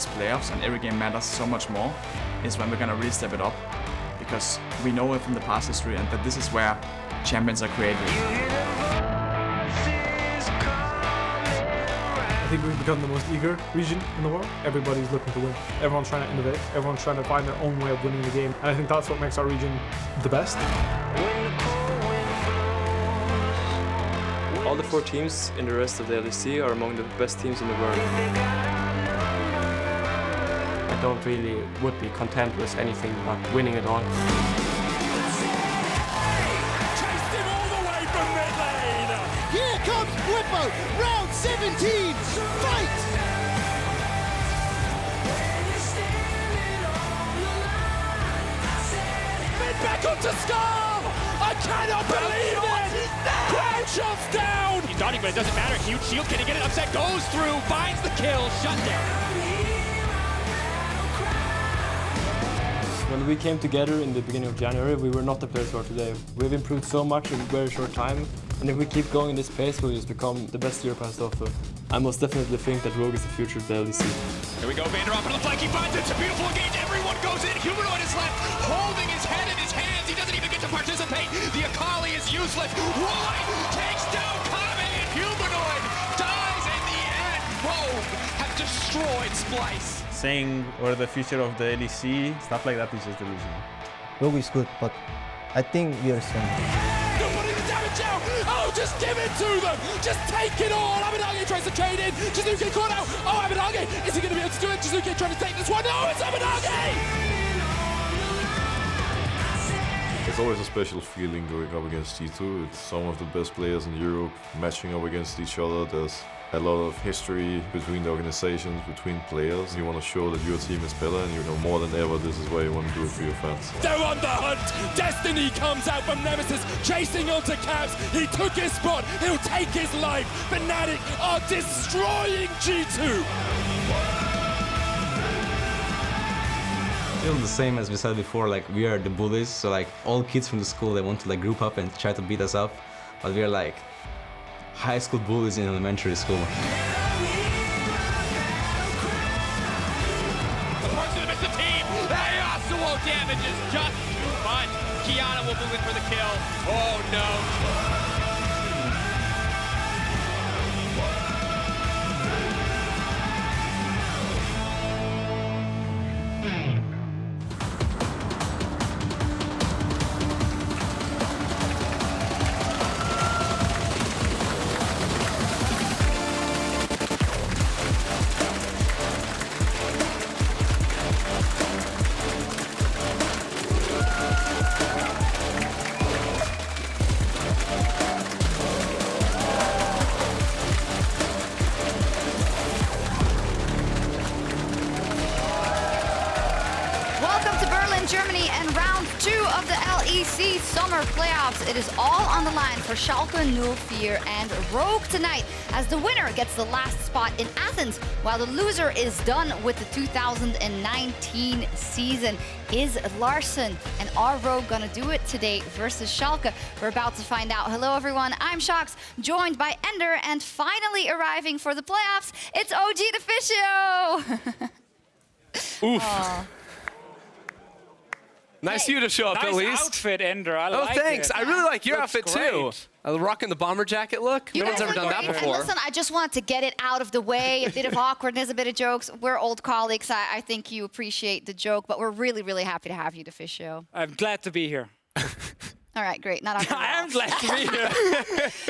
this playoffs and every game matters so much more is when we're gonna really step it up, because we know it from the past history and that this is where champions are created. I think we've become the most eager region in the world. Everybody's looking to win. Everyone's trying to innovate. Everyone's trying to find their own way of winning the game. And I think that's what makes our region the best. All the 4 teams in the rest of the LEC are among the best teams in the world. I don't really would be content with anything but winning it all. Here comes Whippo, round 17, fight! Mid back up to Skull! I cannot believe it! Crowd shots down! He's dodging, but it doesn't matter. Huge shield, can he get it? Upset goes through, finds the kill, shut down. When we came together in the beginning of January, we were not the players we are today. We've improved so much in a very short time, and if we keep going in this pace, we'll just become the best Europe has to offer. I most definitely think that Rogue is the future of the LEC. Here we go, VandeR off on the flank, he finds it, it's a beautiful engage, everyone goes in, Humanoid is left, holding his head in his hands, he doesn't even get to participate, the Akali is useless, White takes down Kame, and Humanoid dies in the end. Rogue have destroyed Splice. Saying we're the future of the LEC, stuff like that is just delusional. Rogue is good, but I think we are strong. They're putting the damage out! Oh, just give it to them! Just take it all! Abenage tries to trade in! Jizuke caught out! Oh, Abenage! Is he going to be able to do it? Jizuke trying to take this one! No, it's Abenage! It's always a special feeling going up against G2. It's some of the best players in Europe matching up against each other. There's a lot of history between the organizations, between players. You want to show that your team is better, and you know more than ever this is why you want to do it for your fans. They're on the hunt! Destiny comes out from Nemesis, chasing onto Caps. He took his spot, he'll take his life. Fnatic are destroying G2! Still the same as we said before, like we are the bullies, so like all kids from the school, they want to like group up and try to beat us up, but we are like high school bullies in elementary school. The parts of the team, Yasuo damage is just too much. Kiana will move in for the kill. Oh no. Germany and round 2 of the LEC summer playoffs. It is all on the line for Schalke, 04 and Rogue tonight, as the winner gets the last spot in Athens, while the loser is done with the 2019 season. Is Larson and are Rogue gonna do it today versus Schalke? We're about to find out. Hello everyone, I'm Sjokz, joined by VandeR, and finally arriving for the playoffs, it's OG Deficio! Oof. Aww. Nice of you to show up, at least. Nice outfit, VandeR. I like it. Oh, thanks. I really like your outfit, great. too. Rocking the bomber jacket look. No one's ever done that before. And listen, I just wanted to get it out of the way. A bit of awkwardness, a bit of jokes. We're old colleagues. I think you appreciate the joke, but we're really, really happy to have you, Deficio. I'm glad to be here. All right, great. Not awkward. I am glad to be here.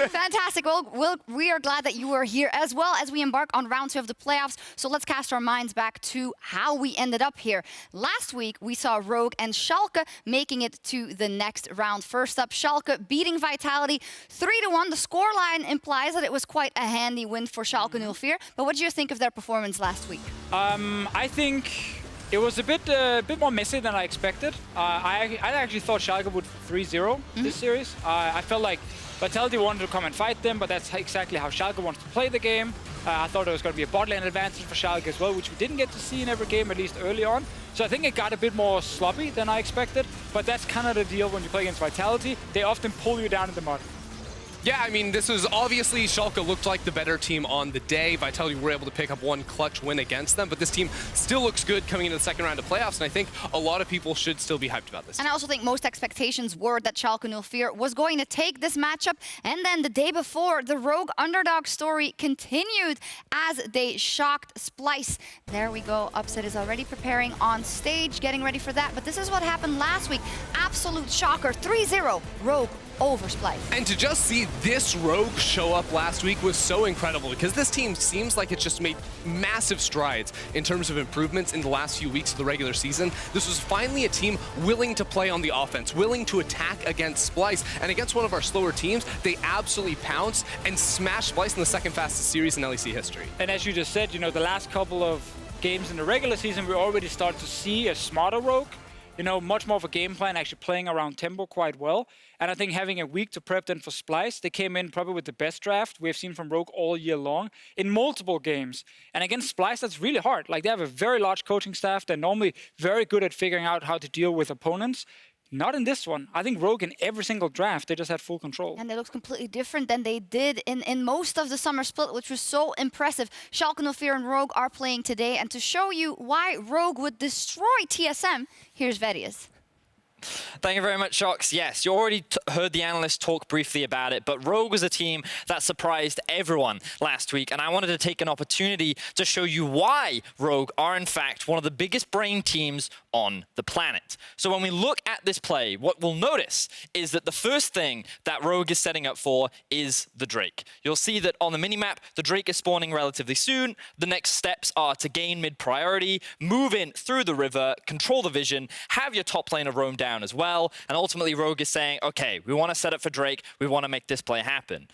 Fantastic. Well, we are glad that you are here as well as we embark on round 2 of the playoffs. So let's cast our minds back to how we ended up here. Last week, we saw Rogue and Schalke making it to the next round. First up, Schalke beating Vitality 3-1. The scoreline implies that it was quite a handy win for Schalke 04. But what did you think of their performance last week? I think it was a bit more messy than I expected. I actually thought Schalke would 3-0 this series. I felt like Vitality wanted to come and fight them, but that's exactly how Schalke wants to play the game. I thought there was going to be a bot lane advantage for Schalke as well, which we didn't get to see in every game, at least early on. So I think it got a bit more sloppy than I expected, but that's kind of the deal when you play against Vitality. They often pull you down in the mud. Yeah, I mean, this was obviously Schalke looked like the better team on the day. Vitality were able to pick up one clutch win against them, but this team still looks good coming into the second round of playoffs, and I think a lot of people should still be hyped about this. And I also think most expectations were that Schalke 04 was going to take this matchup, and then the day before, the Rogue underdog story continued as they shocked Splyce. There we go, Upset is already preparing on stage, getting ready for that, but this is what happened last week. Absolute shocker, 3-0, Rogue over Splyce. And to just see this Rogue show up last week was so incredible because this team seems like it's just made massive strides in terms of improvements in the last few weeks of the regular season. This was finally a team willing to play on the offense, willing to attack against Splyce, and against one of our slower teams, they absolutely pounced and smashed Splyce in the second fastest series in LEC history. And as you just said, you know, the last couple of games in the regular season, we already start to see a smarter Rogue. You know, much more of a game plan, actually playing around tempo quite well. And I think having a week to prep then for Splyce, they came in probably with the best draft we have seen from Rogue all year long in multiple games. And against Splyce, that's really hard. Like, they have a very large coaching staff. They're normally very good at figuring out how to deal with opponents. Not in this one. I think Rogue in every single draft, they just had full control. And they looked completely different than they did in most of the summer split, which was so impressive. Schalke 04 and Rogue are playing today. And to show you why Rogue would destroy TSM, here's Vedius. Thank you very much, Sjokz. Yes, you already heard the analysts talk briefly about it, but Rogue was a team that surprised everyone last week, and I wanted to take an opportunity to show you why Rogue are, in fact, one of the biggest brain teams on the planet. So when we look at this play, what we'll notice is that the first thing that Rogue is setting up for is the Drake. You'll see that on the minimap, the Drake is spawning relatively soon. The next steps are to gain mid priority, move in through the river, control the vision, have your top laner roam down as well, and ultimately Rogue is saying, okay, we want to set up for Drake, we want to make this play happen.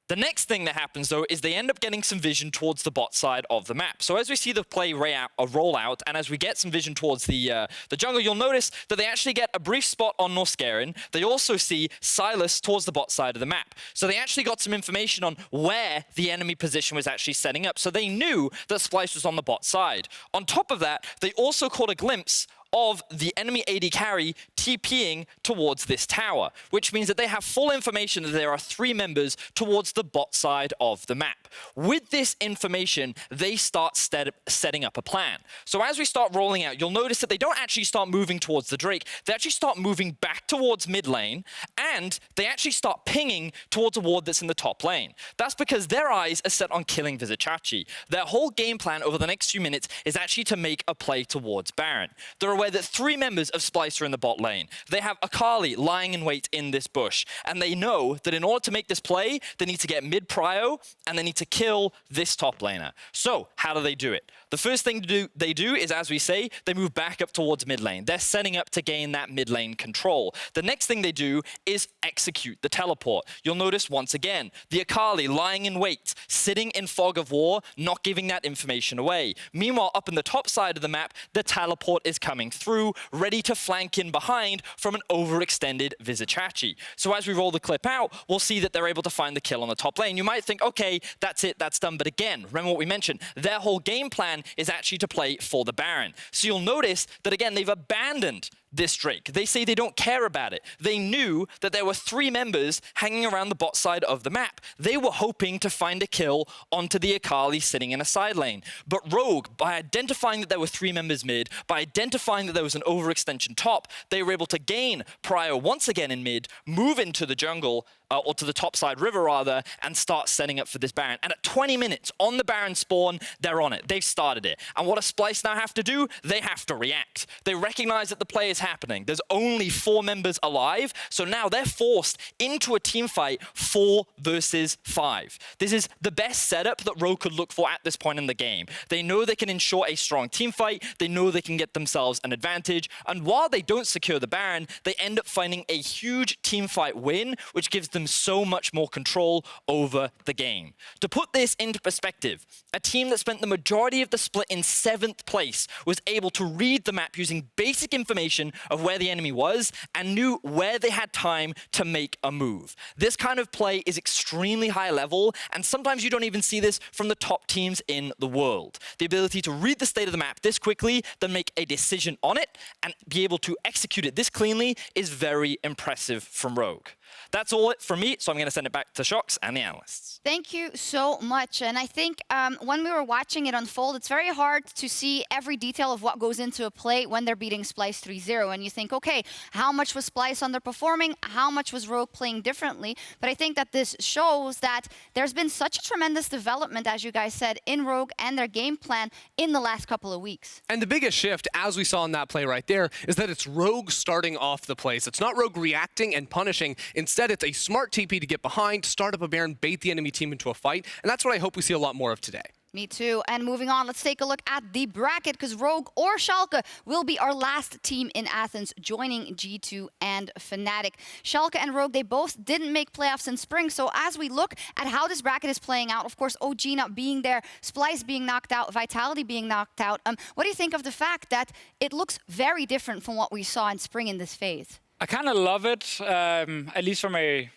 The next thing that happens, though, is they end up getting some vision towards the bot side of the map. So as we see the play roll out, and as we get some vision towards the jungle, you'll notice that they actually get a brief spot on Norscarin. They also see Silas towards the bot side of the map. So they actually got some information on where the enemy position was actually setting up. So they knew that Splyce was on the bot side. On top of that, they also caught a glimpse of the enemy AD carry TPing towards this tower, which means that they have full information that there are 3 members towards the bot side of the map. With this information, they start setting up a plan. So as we start rolling out, you'll notice that they don't actually start moving towards the Drake, they actually start moving back towards mid lane, and they actually start pinging towards a ward that's in the top lane. That's because their eyes are set on killing Vizicachi. Their whole game plan over the next few minutes is actually to make a play towards Baron. They're aware that 3 members of Splyce are in the bot lane. They have Akali lying in wait in this bush, and they know that in order to make this play, they need to get mid prio, and they need to kill this top laner. So, how do they do it? The first thing they do is, as we say, they move back up towards mid lane. They're setting up to gain that mid lane control. The next thing they do is execute the teleport. You'll notice once again, the Akali lying in wait, sitting in fog of war, not giving that information away. Meanwhile, up in the top side of the map, the teleport is coming through, ready to flank in behind from an overextended Vizicachi. So as we roll the clip out, we'll see that they're able to find the kill on the top lane. You might think, okay, that's it, that's done. But again, remember what we mentioned, their whole game plan is actually to play for the Baron. So you'll notice that again, they've abandoned this Drake. They say they don't care about it. They knew that there were 3 members hanging around the bot side of the map. They were hoping to find a kill onto the Akali sitting in a side lane. But Rogue, by identifying that there were 3 members mid, by identifying that there was an overextension top, they were able to gain prio once again in mid, move into the jungle, or to the top side river rather, and start setting up for this Baron. And at 20 minutes on the Baron spawn, they're on it. They've started it. And what does Splyce now have to do? They have to react. They recognize that the play is happening. There's only 4 members alive, so now they're forced into a team fight 4 versus 5. This is the best setup that Rogue could look for at this point in the game. They know they can ensure a strong team fight, they know they can get themselves an advantage, and while they don't secure the Baron, they end up finding a huge team fight win, which gives them so much more control over the game. To put this into perspective, a team that spent the majority of the split in 7th place was able to read the map using basic information of where the enemy was and knew where they had time to make a move. This kind of play is extremely high level, and sometimes you don't even see this from the top teams in the world. The ability to read the state of the map this quickly, then make a decision on it, and be able to execute it this cleanly is very impressive from Rogue. That's all it for me, so I'm going to send it back to Sjokz and the analysts. Thank you so much. And I think when we were watching it unfold, it's very hard to see every detail of what goes into a play when they're beating Splyce 3-0. And you think, okay, how much was Splyce underperforming? How much was Rogue playing differently? But I think that this shows that there's been such a tremendous development, as you guys said, in Rogue and their game plan in the last couple of weeks. And the biggest shift, as we saw in that play right there, is that it's Rogue starting off the plays. It's not Rogue reacting and punishing. Instead, it's a smart TP to get behind, start up a Baron, bait the enemy team into a fight. And that's what I hope we see a lot more of today. Me too. And moving on, let's take a look at the bracket, because Rogue or Schalke will be our last team in Athens, joining G2 and Fnatic. Schalke and Rogue, they both didn't make playoffs in spring. So as we look at how this bracket is playing out, of course, OG not being there, Splyce being knocked out, Vitality being knocked out, what do you think of the fact that it looks very different from what we saw in spring in this phase? I kind of love it, at least from a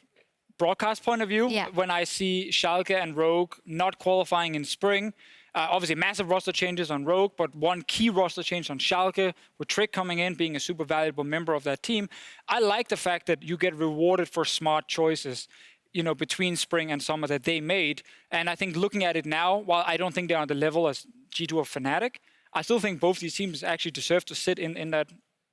broadcast point of view, when I see Schalke and Rogue not qualifying in spring. Obviously, massive roster changes on Rogue, but one key roster change on Schalke, with Trick coming in, being a super valuable member of that team. I like the fact that you get rewarded for smart choices, you know, between spring and summer that they made. And I think looking at it now, while I don't think they're on the level as G2 or Fnatic, I still think both these teams actually deserve to sit in that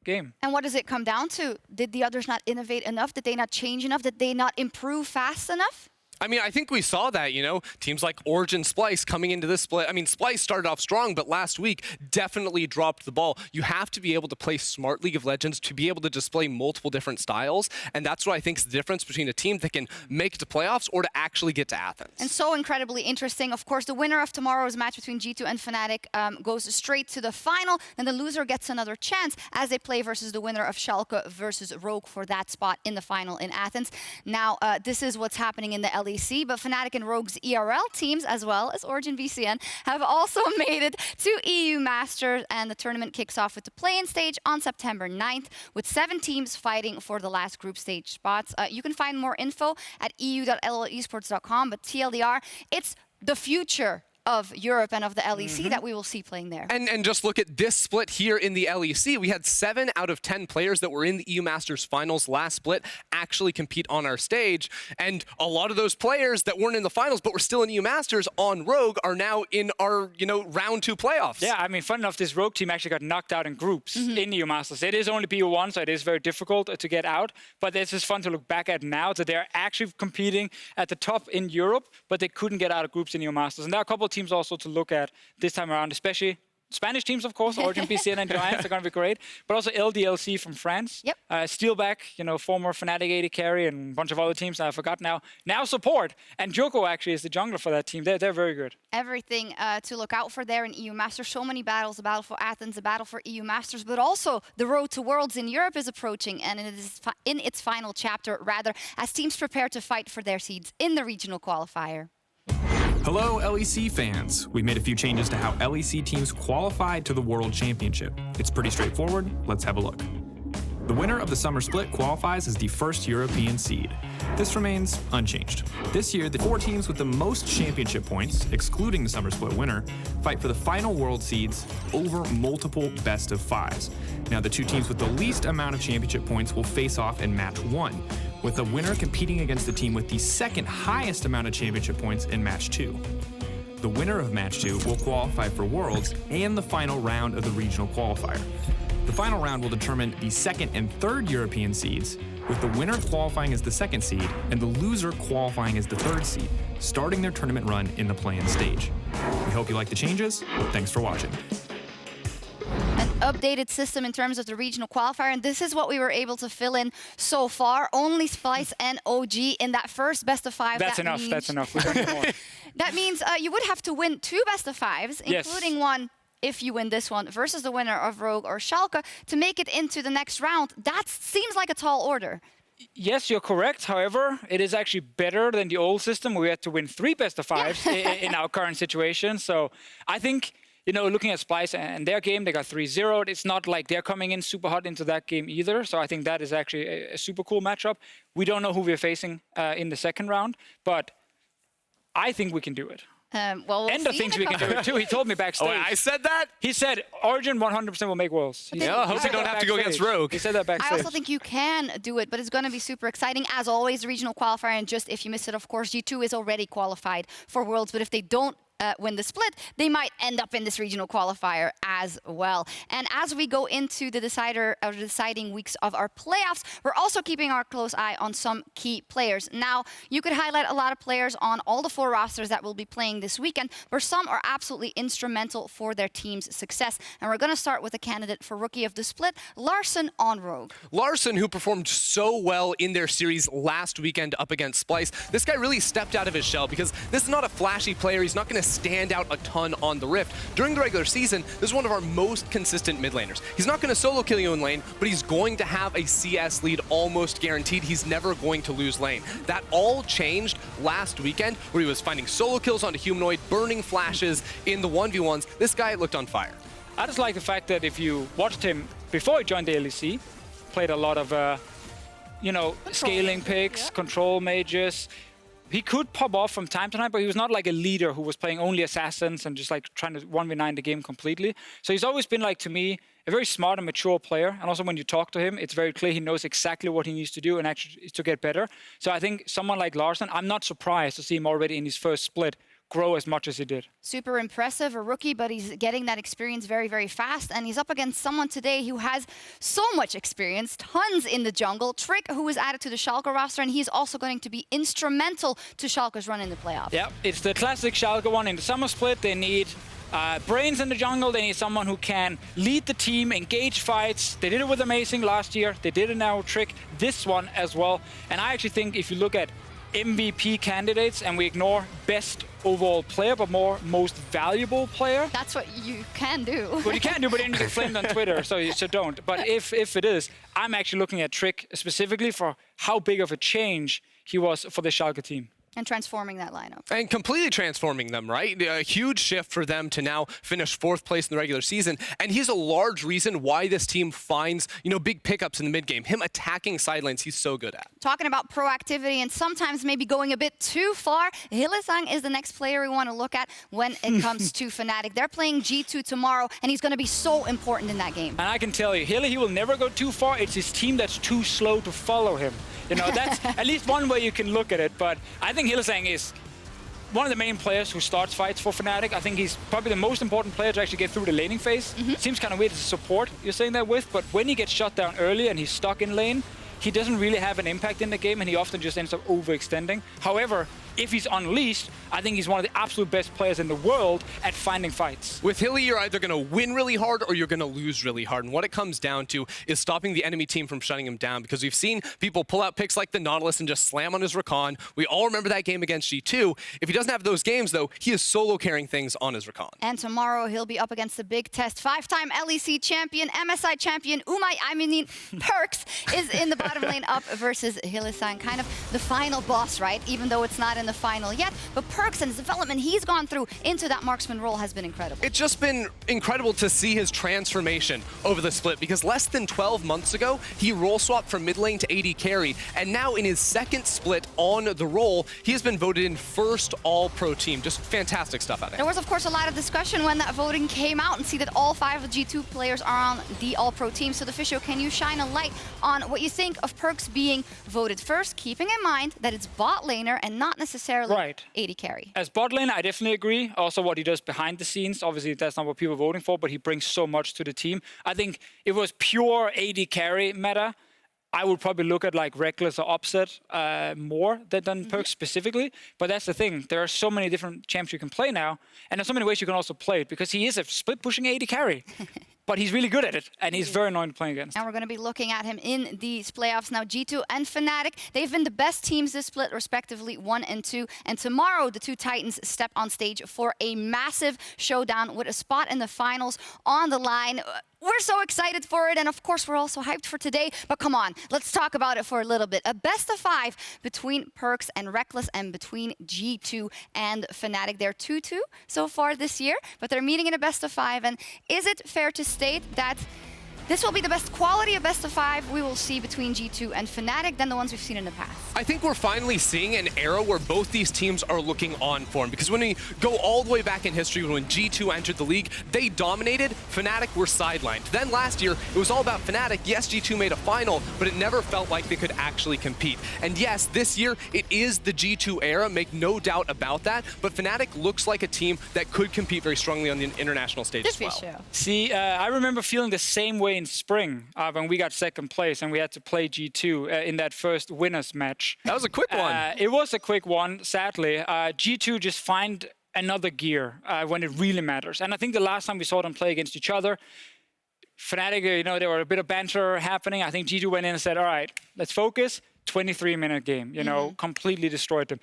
game. And what does it come down to? Did the others not innovate enough? Did they not change enough? Did they not improve fast enough? I mean, I think we saw that, you know, teams like Origin, Splyce coming into this split. I mean, Splyce started off strong, but last week definitely dropped the ball. You have to be able to play smart League of Legends to be able to display multiple different styles. And that's what I think is the difference between a team that can make it to playoffs or to actually get to Athens. And so incredibly interesting. Of course, the winner of tomorrow's match between G2 and Fnatic goes straight to the final. Then the loser gets another chance as they play versus the winner of Schalke versus Rogue for that spot in the final in Athens. Now, this is what's happening in the LEC, but Fnatic and Rogue's ERL teams, as well as Origin VCN, have also made it to EU Masters, and the tournament kicks off with the play-in stage on September 9th, with 7 teams fighting for the last group stage spots. You can find more info at eu.llesports.com, but TLDR, it's the future of Europe and of the LEC that we will see playing there. And just look at this split here in the LEC. We had 7 out of 10 players that were in the EU Masters finals last split actually compete on our stage. And a lot of those players that weren't in the finals but were still in EU Masters on Rogue are now in our, you know, round 2 playoffs. Yeah, I mean, fun enough, this Rogue team actually got knocked out in groups in EU Masters. It is only PO1, so it is very difficult to get out. But it's just fun to look back at now that they're actually competing at the top in Europe, but they couldn't get out of groups in EU Masters. And there are a couple of teams also to look at this time around, especially Spanish teams, of course. Origin, BCN, and Giants are going to be great. But also LDLC from France. Yep. Steelback, you know, former Fnatic 80 carry, and a bunch of other teams that I forgot now. Now support. And Joko actually is the jungler for that team. They're very good. Everything to look out for there in EU Masters. So many battles. A battle for Athens, a battle for EU Masters. But also the road to Worlds in Europe is approaching. And it is in its final chapter, rather, as teams prepare to fight for their seeds in the regional qualifier. Hello, LEC fans. We've made a few changes to how LEC teams qualify to the World Championship. It's pretty straightforward. Let's have a look. The winner of the summer split qualifies as the first European seed. This remains unchanged. This year, the 4 teams with the most championship points, excluding the summer split winner, fight for the final world seeds over multiple best of 5s. Now, the 2 teams with the least amount of championship points will face off in match 1, with the winner competing against the team with the second highest amount of championship points in match 2. The winner of match 2 will qualify for Worlds and the final round of the regional qualifier. The final round will determine the 2nd and 3rd European seeds, with the winner qualifying as the 2nd seed and the loser qualifying as the 3rd seed, starting their tournament run in the play-in stage. We hope you like the changes. Thanks for watching. An updated system in terms of the regional qualifier, and this is what we were able to fill in so far. Only Splyce and OG in that first best of 5. That's enough. That's enough. We don't need more. That means you would have to win 2 best of 5s, including one if you win this one versus the winner of Rogue or Schalke to make it into the next round. That seems like a tall order. Yes, you're correct. However, it is actually better than the old system where we had to win 3 best of 5s in our current situation. So I think, you know, looking at Splyce and their game, they got 3-0. It's not like they're coming in super hot into that game either. So I think that is actually a super cool matchup. We don't know who we're facing in the second round, but I think we can do it. We'll Ender see thinks in a we can do couple- it too. He told me backstage. Oh, I said that? He said Origin 100% will make Worlds. Yeah, I hope we don't have to go against Rogue. He said that backstage. I also think you can do it, but it's going to be super exciting. As always, the regional qualifier, and just if you missed it, of course, G2 is already qualified for Worlds, but if they don't win the split, they might end up in this regional qualifier as well. And as we go into the deciding weeks of our playoffs, we're also keeping our close eye on some key players. Now, you could highlight a lot of players on all the 4 rosters that will be playing this weekend, where some are absolutely instrumental for their team's success. And we're going to start with a candidate for Rookie of the Split, Larson on Rogue. Larson, who performed so well in their series last weekend up against Splyce, this guy really stepped out of his shell because this is not a flashy player. He's not going to stand out a ton on the Rift. During the regular season, this is one of our most consistent mid laners. He's not going to solo kill you in lane, but he's going to have a CS lead almost guaranteed. He's never going to lose lane. That all changed last weekend, where he was finding solo kills onto Humanoid, burning flashes in the 1v1s. This guy looked on fire. I just like the fact that if you watched him before he joined the LEC, played a lot of, scaling picks, control mages. He could pop off from time to time, but he was not like a leader who was playing only assassins and just like trying to 1v9 the game completely. So he's always been, like, to me, a very smart and mature player. And also when you talk to him, it's very clear he knows exactly what he needs to do and actually to get better. So I think someone like Larson, I'm not surprised to see him already in his first split grow as much as he did. Super impressive, a rookie, but he's getting that experience very, very fast. And he's up against someone today who has so much experience, tons in the jungle. Trick, who was added to the Schalke roster, and he's also going to be instrumental to Schalke's run in the playoffs. Yeah, it's the classic Schalke one in the summer split. They need brains in the jungle. They need someone who can lead the team, engage fights. They did it with Amazing last year. They did it now with Trick this one as well. And I actually think if you look at MVP candidates and we ignore best overall player, but more most valuable player. That's what you can do. What you can do, but then you get flamed on Twitter, so don't. But if it is, I'm actually looking at Trick specifically for how big of a change he was for the Schalke team. And transforming that lineup. And completely transforming them, right? A huge shift for them to now finish 4th place in the regular season. And he's a large reason why this team finds, big pickups in the mid game. Him attacking side lanes, he's so good at. Talking about proactivity and sometimes maybe going a bit too far, Hylissang is the next player we want to look at when it comes to Fnatic. They're playing G2 tomorrow, and he's going to be so important in that game. And I can tell you, Hilly, he will never go too far. It's his team that's too slow to follow him. That's at least one way you can look at it. But I think Hylissang is one of the main players who starts fights for Fnatic. I think he's probably the most important player to actually get through the laning phase. Seems kind of weird as a support you're saying that with, but when he gets shut down early and he's stuck in lane, he doesn't really have an impact in the game, and he often just ends up overextending. However, if he's unleashed, I think he's one of the absolute best players in the world at finding fights. With Hilly, you're either going to win really hard or you're going to lose really hard. And what it comes down to is stopping the enemy team from shutting him down, because we've seen people pull out picks like the Nautilus and just slam on his Rakan. We all remember that game against G2. If he doesn't have those games, though, he is solo carrying things on his Rakan. And tomorrow he'll be up against the big test. 5-time LEC champion, MSI champion, Perks is in the bottom lane up versus Hylissang. Kind of the final boss, right? Even though it's not in the final yet. But Perks and his development he's gone through into that marksman role has been incredible. It's just been incredible to see his transformation over the split, because less than 12 months ago, he role swapped from mid lane to AD carry, and now in his 2nd split on the role, he has been voted in 1st all-pro team. Just fantastic stuff out of him. There was, of course, a lot of discussion when that voting came out, and see that all 5 of the G2 players are on the all-pro team. So, Deficio, can you shine a light on what you think of Perks being voted first, keeping in mind that it's bot laner and not necessarily AD carry? As bot laner, I definitely agree. Also, what he does behind the scenes, obviously that's not what people are voting for, but he brings so much to the team. I think if it was pure AD carry meta, I would probably look at like Reckless or Upset more than Perks specifically. But that's the thing. There are so many different champs you can play now, and there's so many ways you can also play it, because he is a split-pushing AD carry. But he's really good at it, and he's very annoying to play against. And we're going to be looking at him in these playoffs now. G2 and Fnatic, they've been the best teams this split, respectively 1 and 2. And tomorrow, the 2 Titans step on stage for a massive showdown with a spot in the finals on the line. We're so excited for it, and of course, we're also hyped for today. But come on, let's talk about it for a little bit. A best of 5 between Perks and Reckless, and between G2 and Fnatic. They're 2-2 so far this year, but they're meeting in a best of 5. And is it fair to state that This will be the best quality of best of 5 we will see between G2 and Fnatic than the ones we've seen in the past. I think we're finally seeing an era where both these teams are looking on form, because when we go all the way back in history, when G2 entered the league, they dominated, Fnatic were sidelined. Then last year, it was all about Fnatic. Yes, G2 made a final, but it never felt like they could actually compete. And yes, this year, it is the G2 era, make no doubt about that, but Fnatic looks like a team that could compete very strongly on the international stage as well. See, I remember feeling the same way in spring when we got second place and we had to play G2 in that first winners match. That was a quick one. It was a quick one, sadly. G2 just find another gear when it really matters. And I think the last time we saw them play against each other, Fnatic, you know, there were a bit of banter happening. I think G2 went in and said, all right, let's focus. 23-minute game, you know, completely destroyed them.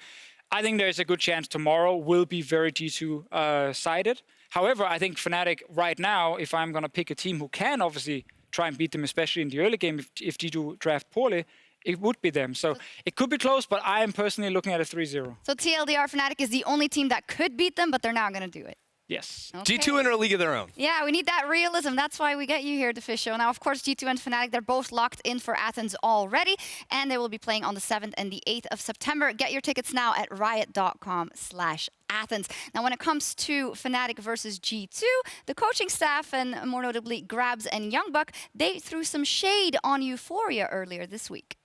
I think there's a good chance tomorrow will be very G2 sided. However, I think Fnatic right now, if I'm going to pick a team who can obviously try and beat them, especially in the early game, if G2 draft poorly, it would be them. So it could be close, but I am personally looking at a 3-0. So TLDR, Fnatic is the only team that could beat them, but they're not going to do it. Yes. Okay. G2 in a league of their own. Yeah, we need that realism. That's why we get you here, Deficio. Now, of course, G2 and Fnatic, they're both locked in for Athens already, and they will be playing on the 7th and the 8th of September. Get your tickets now at riot.com/Athens. Now, when it comes to Fnatic versus G2, the coaching staff, and more notably Grabs and Youngbuck, they threw some shade on Euphoria earlier this week.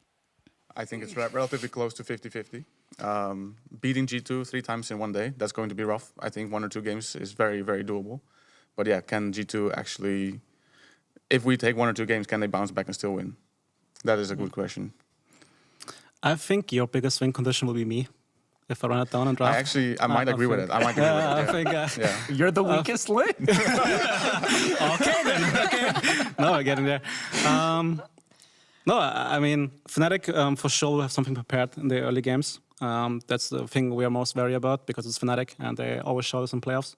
I think it's relatively close to 50-50. Beating G2 3 times in one day, that's going to be rough. I think 1 or 2 games is very, very doable. But yeah, can G2 actually, if we take 1 or 2 games, can they bounce back and still win? That is a good question. I think your biggest win condition will be me. If I run it down and draft. I might agree with it. I might agree with it. I think you're the weakest link. Okay then. Okay. No, I'm getting there. No, I mean, Fnatic for sure will have something prepared in the early games. That's the thing we are most worried about because it's Fnatic and they always show us in playoffs.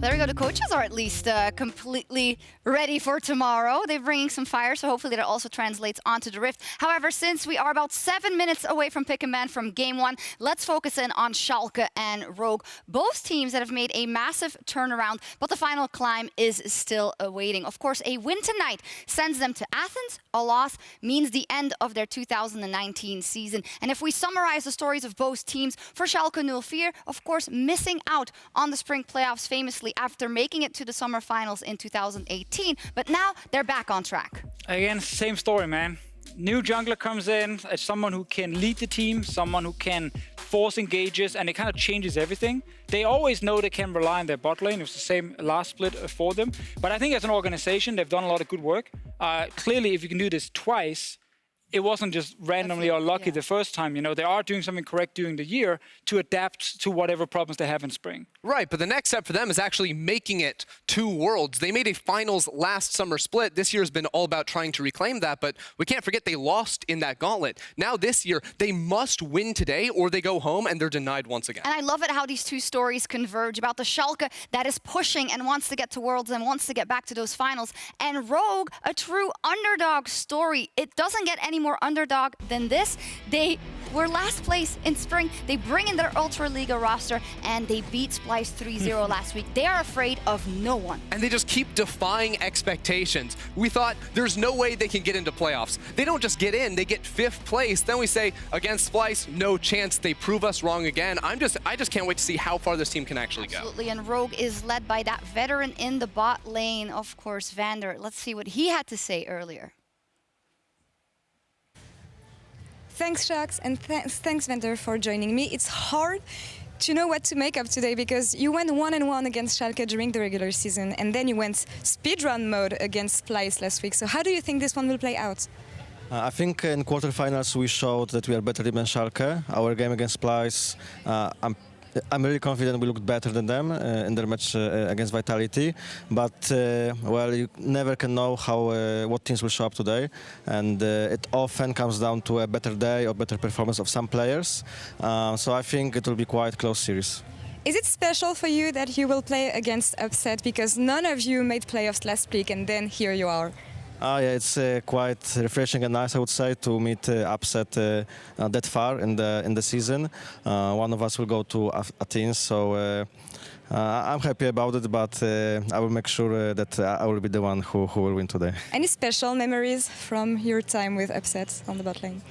There we go. The coaches are at least completely ready for tomorrow. They're bringing some fire, so hopefully that also translates onto the Rift. However, since we are about 7 minutes away from pick and ban from Game 1, let's focus in on Schalke and Rogue. Both teams that have made a massive turnaround, but the final climb is still awaiting. Of course, a win tonight sends them to Athens. A loss means the end of their 2019 season. And if we summarize the stories of both teams, for Schalke 04, of course, missing out on the spring playoffs famously after making it to the summer finals in 2018, but now they're back on track. Again, same story, man. New jungler comes in as someone who can lead the team, someone who can force engages, and it kind of changes everything. They always know they can rely on their bot lane. It was the same last split for them. But I think as an organization, they've done a lot of good work. Clearly, if you can do this twice, it wasn't just randomly or lucky the first time. You know, they are doing something correct during the year to adapt to whatever problems they have in spring. Right, but the next step for them is actually making it to Worlds. They made a finals last summer split. This year has been all about trying to reclaim that, but we can't forget they lost in that gauntlet. Now this year, they must win today or they go home and they're denied once again. And I love it how these two stories converge about the Schalke that is pushing and wants to get to Worlds and wants to get back to those finals, and Rogue, a true underdog story. It doesn't get any more underdog than this. They were last place in spring. They bring in their Ultra Liga roster and they beat Splice 3-0 last week. They are afraid of no one. And they just keep defying expectations. We thought there's no way they can get into playoffs. They don't just get in, they get 5th place. Then we say against Splice, no chance. They prove us wrong again. I just can't wait to see how far this team can actually go. Absolutely, and Rogue is led by that veteran in the bot lane, of course, VandeR. Let's see what he had to say earlier. Thanks, Sjokz, and thanks, VandeR, for joining me. It's hard to know what to make of today because you went 1-1 against Schalke during the regular season, and then you went speedrun mode against Splice last week. So how do you think this one will play out? I think in quarterfinals we showed that we are better than Schalke. Our game against Splice, I'm really confident we looked better than them in their match against Vitality, but well, you never can know what teams will show up today, and it often comes down to a better day or better performance of some players. So I think it will be quite close series. Is it special for you that you will play against Upset because none of you made playoffs last week and then here you are? Yeah, it's quite refreshing and nice, I would say, to meet Upset that far in the season. One of us will go to Athens, so I'm happy about it, but I will make sure that I will be the one who will win today. Any special memories from your time with Upset on the bot lane?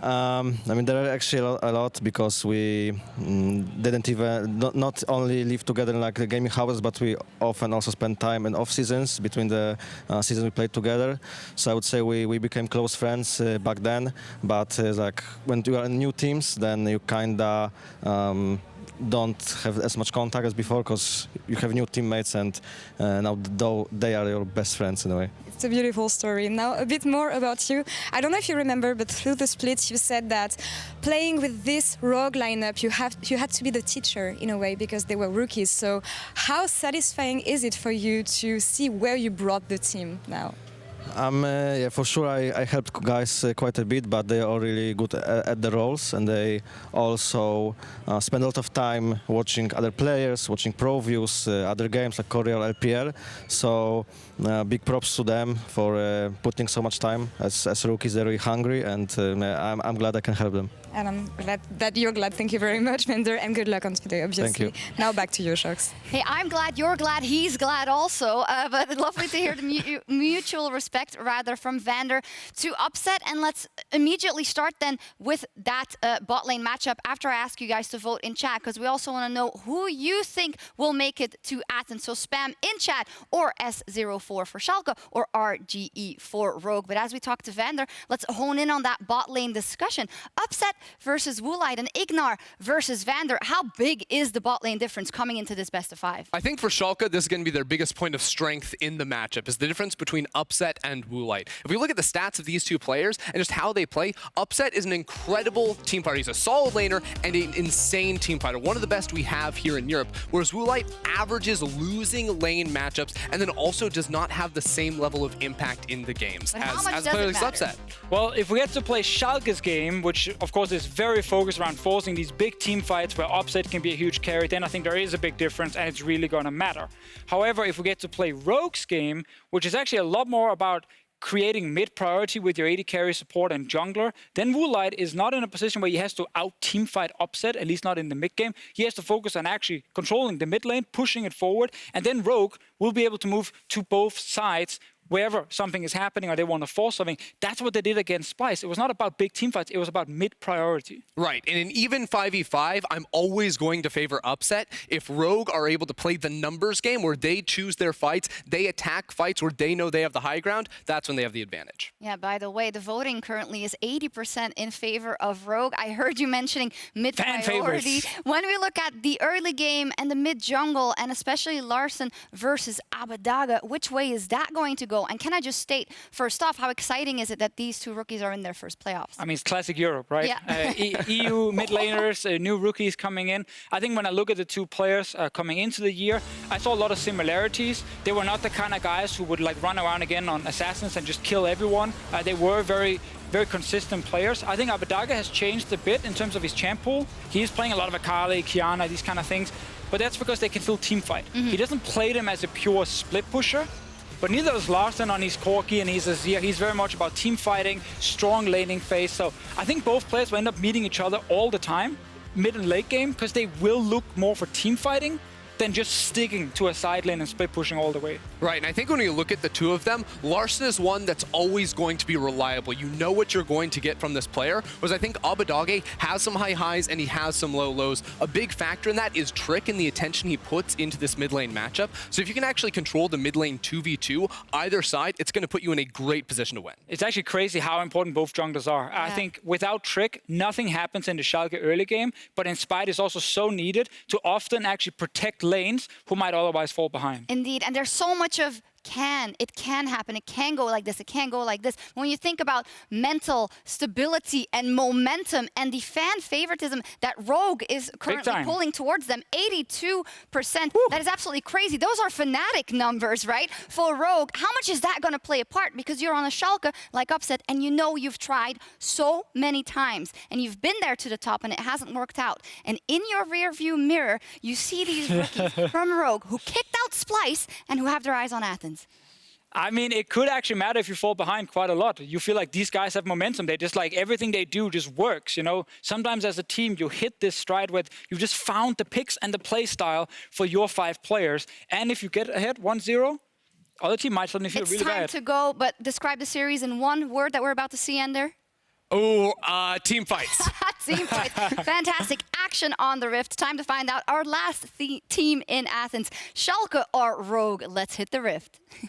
I mean, there are actually a lot because we didn't even not only live together in like the gaming houses, but we often also spend time in off seasons between the seasons we played together. So I would say we became close friends back then. But like when you are in new teams, then you kinda don't have as much contact as before because you have new teammates and now they are your best friends in a way. It's a beautiful story. Now a bit more about you. I don't know if you remember, but through the split you said that playing with this Rogue lineup you had to be the teacher in a way because they were rookies. So how satisfying is it for you to see where you brought the team now? Yeah, for sure I helped guys quite a bit, but they are really good at the roles and they also spend a lot of time watching other players, watching pro views, other games like Korea or LPL. So big props to them for putting so much time. As rookies, they're really hungry and I'm glad I can help them. And I'm glad that you're glad. Thank you very much, VandeR, and good luck on today, obviously. Thank you. Now back to you, Sjokz. Hey, I'm glad, you're glad, he's glad also. But lovely to hear the mutual respect, rather, from VandeR to Upset. And let's immediately start then with that bot lane matchup after I ask you guys to vote in chat, because we also want to know who you think will make it to Athens. So spam in chat or S04 for Schalke or RGE for Rogue. But as we talk to VandeR, let's hone in on that bot lane discussion. Upset versus woolite and Ignar versus VandeR. How big is the bot lane difference coming into this best of 5? I think for Schalke, this is going to be their biggest point of strength in the matchup, is the difference between Upset and woolite. If we look at the stats of these two players and just how they play, Upset is an incredible team fighter. He's a solid laner and an insane team fighter, one of the best we have here in Europe, whereas woolite averages losing lane matchups and then also does not have the same level of impact in the games as players like Upset. Well, if we get to play Schalke's game, which of course is very focused around forcing these big team fights where Upset can be a huge carry, then I think there is a big difference and it's really going to matter. However, if we get to play Rogue's game, which is actually a lot more about creating mid-priority with your AD carry support and jungler, then woolite is not in a position where he has to out-teamfight Upset, at least not in the mid-game. He has to focus on actually controlling the mid lane, pushing it forward, and then Rogue will be able to move to both sides wherever something is happening or they want to force something. That's what they did against Spice. It was not about big team fights, it was about mid-priority. Right, and in even 5v5, I'm always going to favor Upset. If Rogue are able to play the numbers game where they choose their fights, they attack fights where they know they have the high ground, that's when they have the advantage. Yeah, by the way, the voting currently is 80% in favor of Rogue. I heard you mentioning mid-priority. When we look at the early game and the mid-jungle, and especially Larssen versus Abbedagge, which way is that going to go? And can I just state, first off, how exciting is it that these two rookies are in their first playoffs? I mean, it's classic Europe, right? Yeah. EU mid laners, new rookies coming in. I think when I look at the two players coming into the year, I saw a lot of similarities. They were not the kind of guys who would like run around again on Assassins and just kill everyone. They were very consistent players. I think Abbedagge has changed a bit in terms of his champ pool. He's playing a lot of Akali, Kiana, these kind of things. But that's because they can still team fight. He doesn't play them as a pure split pusher. But neither is Larssen on his Corki and his Azir. He's very much about team fighting, strong laning phase. So I think both players will end up meeting each other all the time, mid and late game, because they will look more for team fighting than just sticking to a side lane and split pushing all the way. Right, and I think when you look at the two of them, Larssen is one that's always going to be reliable. You know what you're going to get from this player, whereas I think Abbedagge has some high highs and he has some low lows. A big factor in that is Trick and the attention he puts into this mid lane matchup. So if you can actually control the mid lane 2v2, either side, it's going to put you in a great position to win. It's actually crazy how important both junglers are. Yeah. I think without Trick, nothing happens in the Schalke early game, but in Spite is also so needed to often actually protect lanes who might otherwise fall behind. Indeed, and there's so much of it can happen, it can go like this, it can go like this. When you think about mental stability and momentum and the fan favoritism that Rogue is currently pulling towards them, 82%, that is absolutely crazy. Those are Fnatic numbers, right? For Rogue, how much is that going to play a part? Because you're on a Schalke like Upset and you know you've tried so many times and you've been there to the top and it hasn't worked out. And in your rear view mirror, you see these rookies from Rogue who kicked out Splice and who have their eyes on Athens. I mean, it could actually matter if you fall behind quite a lot. You feel like these guys have momentum. They just like everything they do just works, you know? Sometimes as a team, you hit this stride where you just found the picks and the play style for your 5 players. And if you get ahead 1-0, other team might suddenly feel really bad. It's time to go, but describe the series in one word that we're about to see, Ender. Oh, team fights. Team fights. Fantastic action on the Rift. Time to find out our last team in Athens. Schalke or Rogue? Let's hit the Rift.